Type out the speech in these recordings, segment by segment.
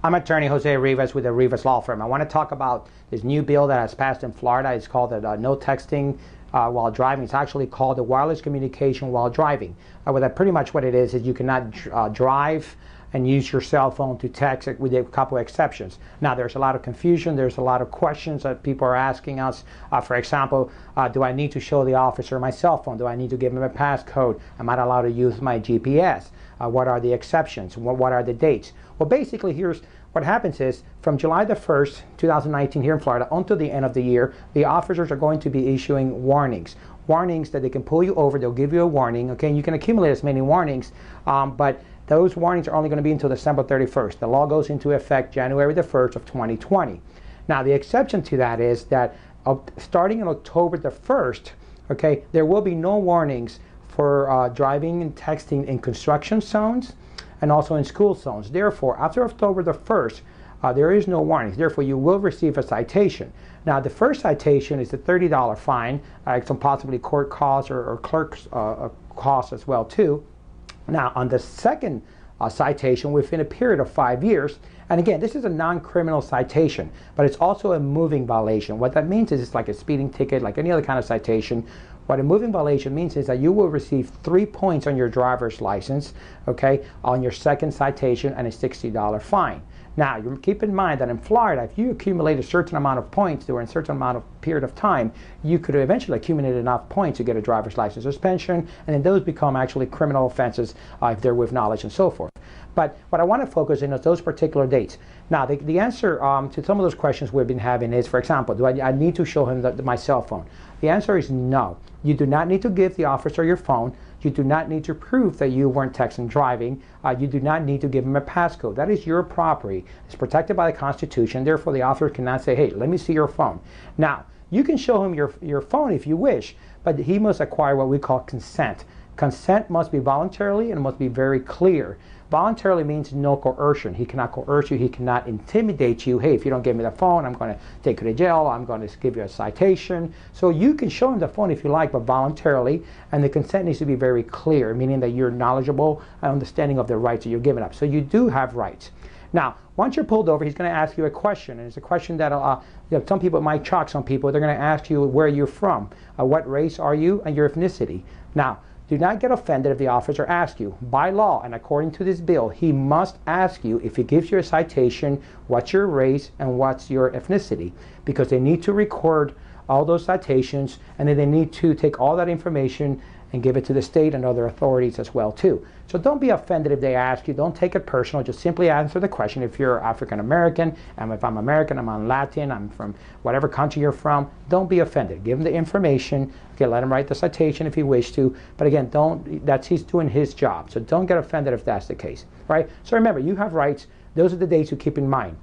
I'm attorney Jose Rivas with the Rivas Law Firm. I want to talk about this new bill that has passed in Florida. It's called the No Texting While Driving. It's actually called the Wireless Communication While Driving. Pretty much what it is you cannot drive and use your cell phone to text, with a couple of exceptions. Now, there's a lot of confusion. There's a lot of questions that people are asking us. For example, do I need to show the officer my cell phone? Do I need to give him a passcode? Am I allowed to use my GPS? What are the exceptions? What are the dates? Well, basically, here's what happens is from July the 1st, 2019 here in Florida until the end of the year, the officers are going to be issuing warnings that they can pull you over. They'll give you a warning, okay? And you can accumulate as many warnings, but those warnings are only going to be until December 31st. The law goes into effect January the 1st of 2020. Now, the exception to that is that starting on October the 1st, okay, there will be no warnings for driving and texting in construction zones and also in school zones. Therefore, after October the 1st, there is no warnings. Therefore, you will receive a citation. Now, the first citation is a $30 fine, some possibly court costs or clerk's costs as well too. Now, on the second citation within a period of 5 years, and again, this is a non-criminal citation, but it's also a moving violation. What that means is it's like a speeding ticket, like any other kind of citation. What a moving violation means is that you will receive 3 points on your driver's license, okay, on your second citation and a $60 fine. Now, you keep in mind that in Florida, if you accumulate a certain amount of points during a certain amount of period of time, you could eventually accumulate enough points to get a driver's license suspension, and then those become actually criminal offenses if they're with knowledge and so forth. But what I want to focus in is those particular dates. Now, the answer to some of those questions we've been having is, for example, do I need to show him my cell phone? The answer is no. You do not need to give the officer your phone. You do not need to prove that you weren't texting driving. You do not need to give him a passcode. That is your property. It's protected by the Constitution. Therefore, the officer cannot say, hey, let me see your phone. Now, you can show him your phone if you wish, but he must acquire what we call consent. Consent must be voluntarily and it must be very clear. Voluntarily means no coercion. He cannot coerce you. He cannot intimidate you. Hey, if you don't give me the phone, I'm going to take you to jail. I'm going to give you a citation. So you can show him the phone if you like, but voluntarily. And the consent needs to be very clear, meaning that you're knowledgeable and understanding of the rights that you're giving up. So you do have rights. Now, once you're pulled over, he's going to ask you a question. And it's a question that some people might shock some people. They're going to ask you where you're from, what race are you, and your ethnicity. Now, do not get offended if the officer asks you. By law, and according to this bill, he must ask you, if he gives you a citation, what's your race and what's your ethnicity. Because they need to record all those citations, and then they need to take all that information and give it to the state and other authorities as well too. So don't be offended if they ask you. Don't take it personal. Just simply answer the question. If you're African American, and if I'm American, I'm Latin, I'm from whatever country you're from, don't be offended. Give him the information. Okay, let him write the citation if he wishes to. But again, he's doing his job. So don't get offended if that's the case, right? So remember, you have rights. Those are the dates to keep in mind.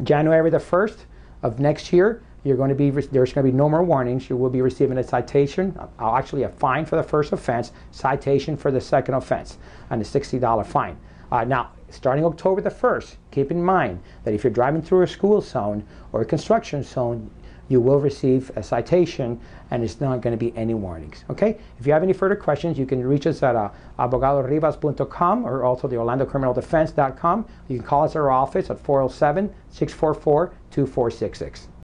January the 1st of next year, there's going to be no more warnings. You will be receiving a citation, actually a fine for the first offense, citation for the second offense, and a $60 fine. Now, starting October the 1st, keep in mind that if you're driving through a school zone or a construction zone, you will receive a citation, and it's not going to be any warnings. Okay? If you have any further questions, you can reach us at abogadorivas.com or also the OrlandoCriminalDefense.com. You can call us at our office at 407-644-2466.